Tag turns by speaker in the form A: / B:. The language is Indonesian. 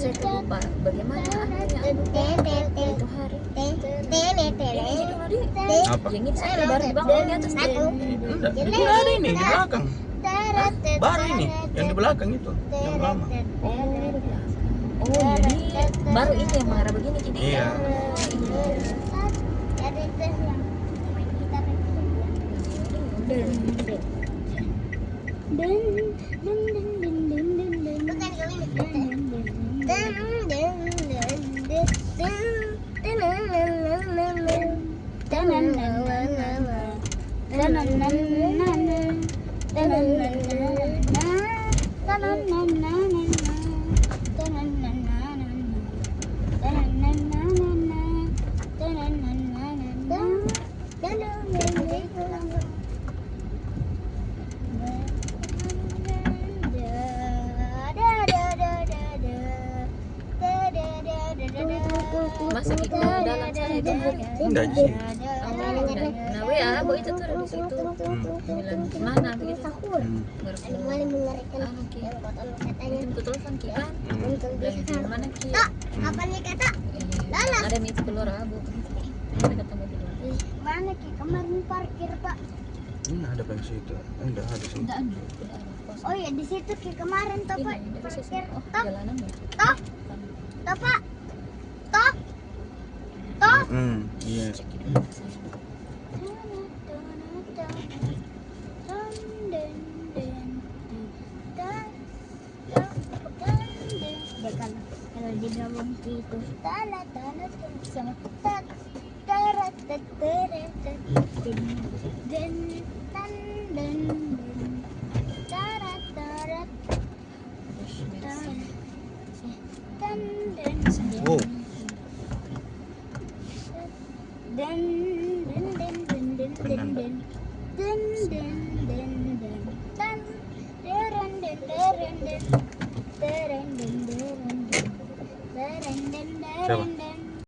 A: saya lupa bagaimana anunya itu hari.
B: Apa?
A: Yang ini saya baru dibangun di atas
B: Enggak, itu ada ini di belakang. Baru ini, yang di belakang itu, yang lama.
A: Oh, jadi baru ini yang mengarah begini jadi.
B: Iya.
A: Masuk ke dalam sana itu
B: Enggak sih.
A: nah ya bu itu tuh di situ bilang mana begitu baru anu ki itu telepon ki kan bilang di mana ki
C: Apa nih kata?
A: ada nih itu keluar abu kita ketemu di luar
C: Mana ki kemarin parkir pak?
B: Ini ada di situ. Enggak ada sih.
A: enggak ada
C: Oh ya di situ ki kemarin toh pak
A: ini dari sisi
C: parkir.
A: oh
C: Toh,
A: jalanan ya
C: toh, toh pak, toh, toh.
B: Iya.
C: Kalau digabung itu tanah sama
B: Wow. Siapa?